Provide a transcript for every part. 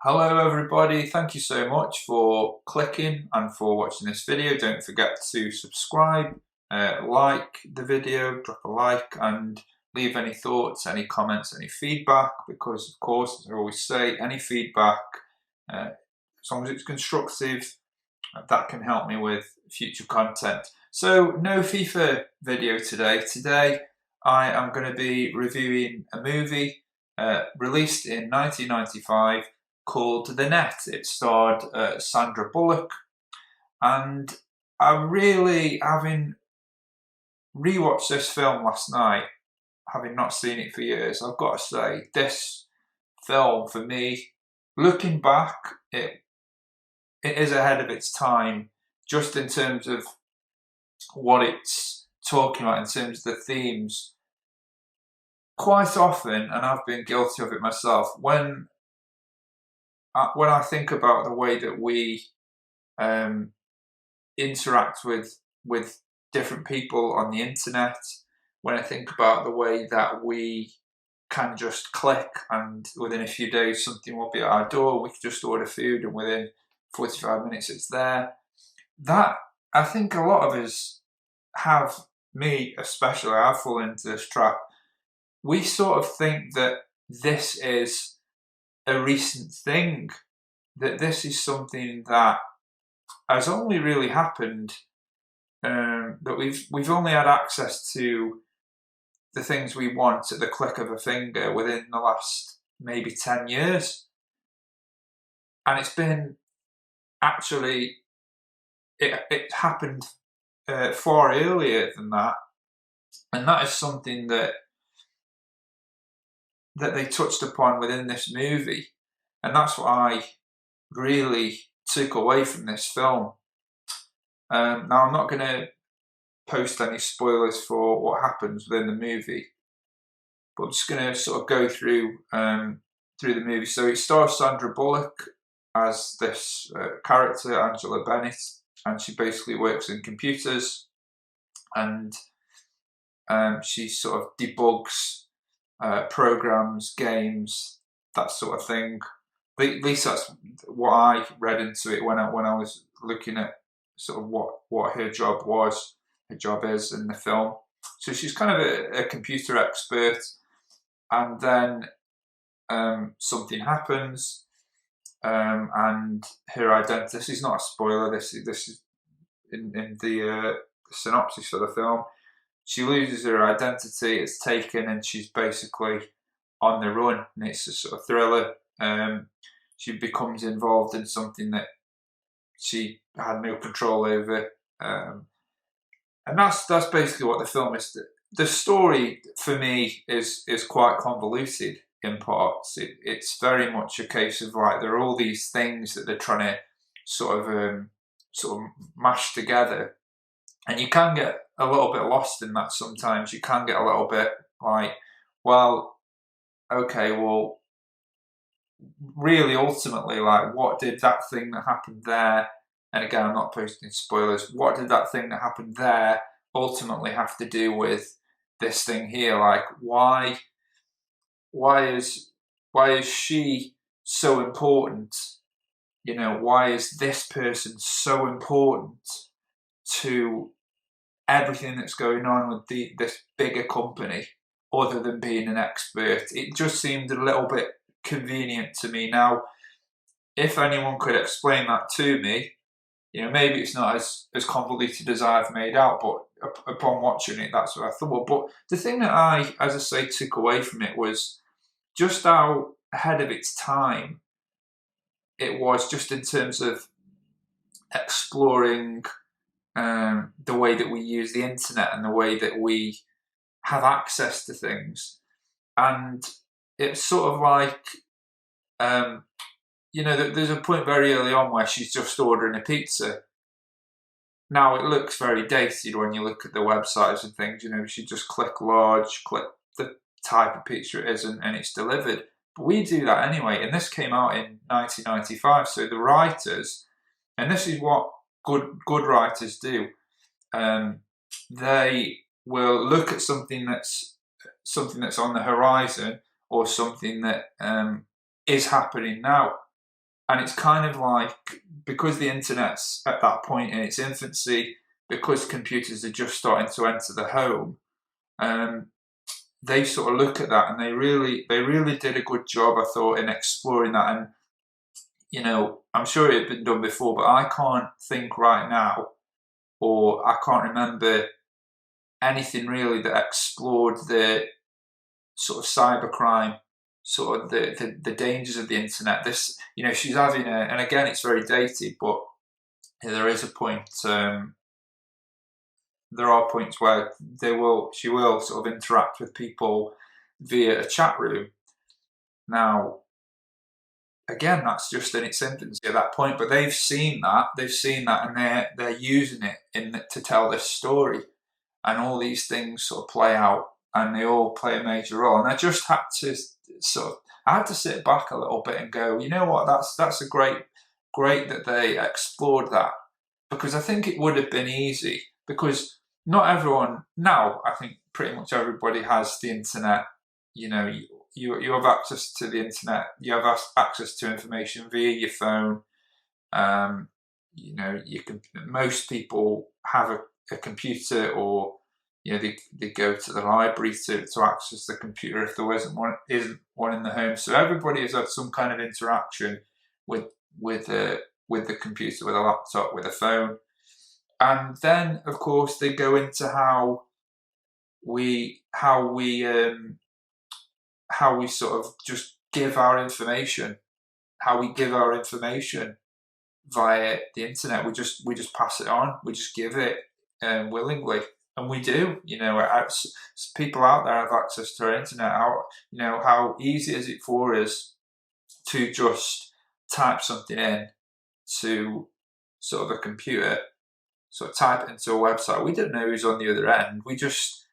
Hello everybody, thank you so much for clicking and for watching this video. Don't forget to subscribe, like the video, drop a like and leave any thoughts, any comments, any feedback, because of course, as I always say, any feedback, as long as it's constructive, that can help me with future content. So no FIFA video today. Today I am going to be reviewing a movie released in 1995 called The Net. It starred Sandra Bullock, and I really, having rewatched this film last night, having not seen it for years, I've got to say, this film for me, looking back, it is ahead of its time, just in terms of what it's talking about, in terms of the themes. Quite often, and I've been guilty of it myself, when I think about the way that we interact with different people on the internet, when I think about the way that we can just click and within a few days something will be at our door, we can just order food and within 45 minutes it's there. That, I think a lot of us have, me especially, I've fallen into this trap. We sort of think that this is a recent thing, that this is something that has only really happened, that we've only had access to the things we want at the click of a finger within the last maybe 10 years. And it's been, actually, it happened far earlier than that. And that is something that they touched upon within this movie. And that's what I really took away from this film. Now, I'm not going to post any spoilers for what happens within the movie, but I'm just going to sort of go through the movie. So it stars Sandra Bullock as this character, Angela Bennett, and she basically works in computers, and she sort of debugs programs, games, that sort of thing. At least that's what I read into it when I was looking at sort of what her job is in the film. So she's kind of a computer expert, and then something happens, and her identity. This is not a spoiler. This is in the synopsis for the film. She loses her identity. It's taken, and she's basically on the run. And it's a sort of thriller. She becomes involved in something that she had no control over, and that's basically what the film is. The story for me is quite convoluted in parts. It's very much a case of, like, there are all these things that they're trying to sort of mash together, and you can get a little bit lost in that sometimes. You can get a little bit like, well, okay, well, really, ultimately, like, what did that thing that happened there, and again, I'm not posting spoilers, what did that thing that happened there ultimately have to do with this thing here? Like, why is she so important? You know, why is this person so important to everything that's going on with this bigger company, other than being an expert? It just seemed a little bit convenient to me. Now, if anyone could explain that to me, you know, maybe it's not as convoluted as I've made out, but upon watching it, that's what I thought. But the thing that I, as I say, took away from it was just how ahead of its time it was, just in terms of exploring the way that we use the internet and the way that we have access to things. And it's sort of like, you know, there's a point very early on where she's just ordering a pizza. Now, it looks very dated when you look at the websites and things. You know, she just click large, click the type of pizza it is, and it's delivered. But we do that anyway, and this came out in 1995. So the writers, and this is what good writers do, they will look at something that's on the horizon, or something that is happening now, And it's kind of like, because the internet's at that point in its infancy, because computers are just starting to enter the home, they sort of look at that, and they really did a good job, I thought, in exploring that. And I'm sure it had been done before, but I can't think right now, or I can't remember anything really that explored the sort of cybercrime, sort of the dangers of the internet. This, she's having and again, it's very dated, but there is a point. There are points where she will sort of interact with people via a chat room. Now, again, that's just in its infancy at that point, but they've seen that, and they're using it to tell this story, and all these things sort of play out, and they all play a major role. And I just had to I had to sit back a little bit and go, you know what, that's a great that they explored that, because I think it would have been easy, because not everyone now, I think pretty much everybody has the internet. You have access to the internet. You have access to information via your phone. Most people have a computer, or they go to the library to access the computer if there isn't one in the home. So everybody has had some kind of interaction with the computer, with a laptop, with a phone. And then, of course, they go into how we sort of just give our information, via the internet. We just pass it on. We just give it willingly, and we do. People out there have access to our internet. How easy is it for us to just type something in to sort of a computer, sort of type it into a website. We don't know who's on the other end. We just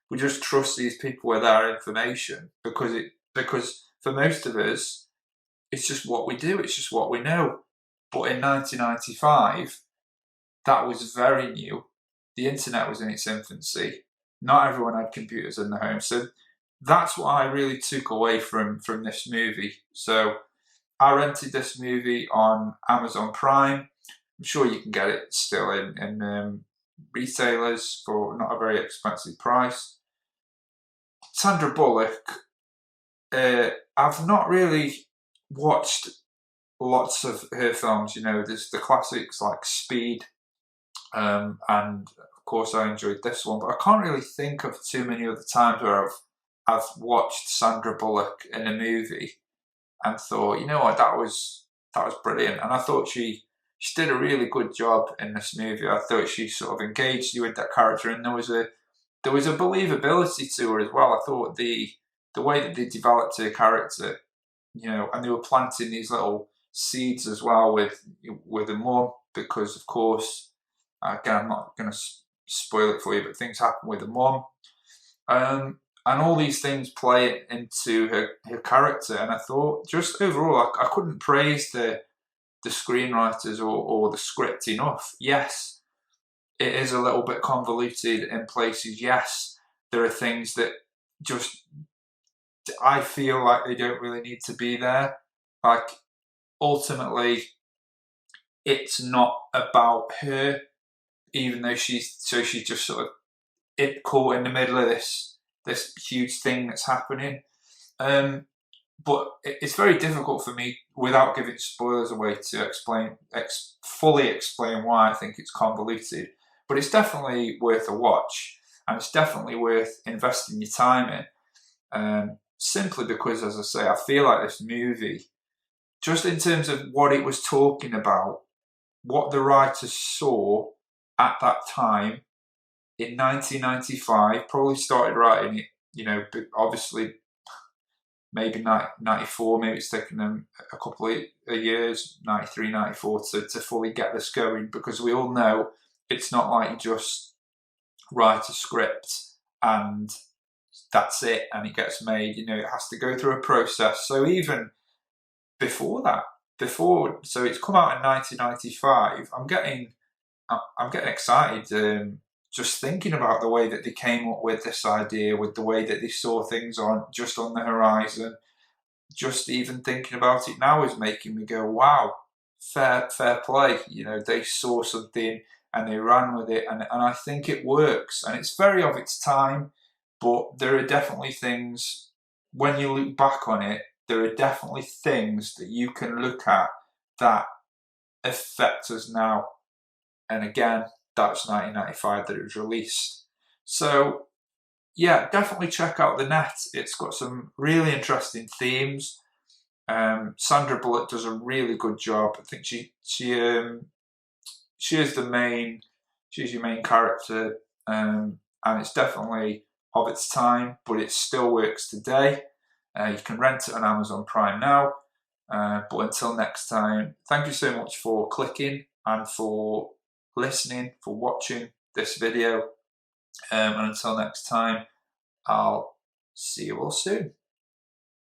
trust these people with our information, because for most of us, it's just what we do. It's just what we know. But in 1995, that was very new. The internet was in its infancy. Not everyone had computers in the home. So that's what I really took away from this movie. So I rented this movie on Amazon Prime. I'm sure you can get it still in retailers for not a very expensive price. Sandra Bullock, I've not really watched lots of her films. There's the classics like Speed, and of course I enjoyed this one, but I can't really think of too many other times where I've watched Sandra Bullock in a movie and thought, you know what, that was brilliant. And I thought she did a really good job in this movie. I thought she sort of engaged you with that character, and there was a believability to her as well. I thought the way that they developed her character, and they were planting these little seeds as well with the mum, because of course, again, I'm not going to spoil it for you, but things happen with the mum, and all these things play into her character. And I thought, just overall, I couldn't praise the screenwriters or the script enough. Yes, it is a little bit convoluted in places. Yes, there are things that just, I feel like they don't really need to be there. Like, ultimately, it's not about her, even though she's just sort of caught in the middle of this huge thing that's happening. But it's very difficult for me, without giving spoilers away, to fully explain why I think it's convoluted. But it's definitely worth a watch, and it's definitely worth investing your time in. Simply because, as I say, I feel like this movie, just in terms of what it was talking about, what the writers saw at that time in 1995, probably started writing it, obviously maybe 94, maybe it's taken them a couple of years, 93, 94, to fully get this going, because we all know it's not like you just write a script and that's it and it gets made. It has to go through a process. So even before that, so it's come out in 1995, I'm getting excited, just thinking about the way that they came up with this idea, with the way that they saw things on the horizon. Just even thinking about it now is making me go, wow, fair play. You know, they saw something and they ran with it, and I think it works, and it's very of its time, but there are definitely things, when you look back on it, there are definitely things that you can look at that affect us now. And again, that's 1995 that it was released. So yeah, definitely check out The Net. It's got some really interesting themes. Sandra Bullock does a really good job. I think she is she's your main character, and it's definitely of its time, but it still works today. You can rent it on Amazon Prime now. But until next time, thank you so much for clicking and for listening, for watching this video. And until next time, I'll see you all soon.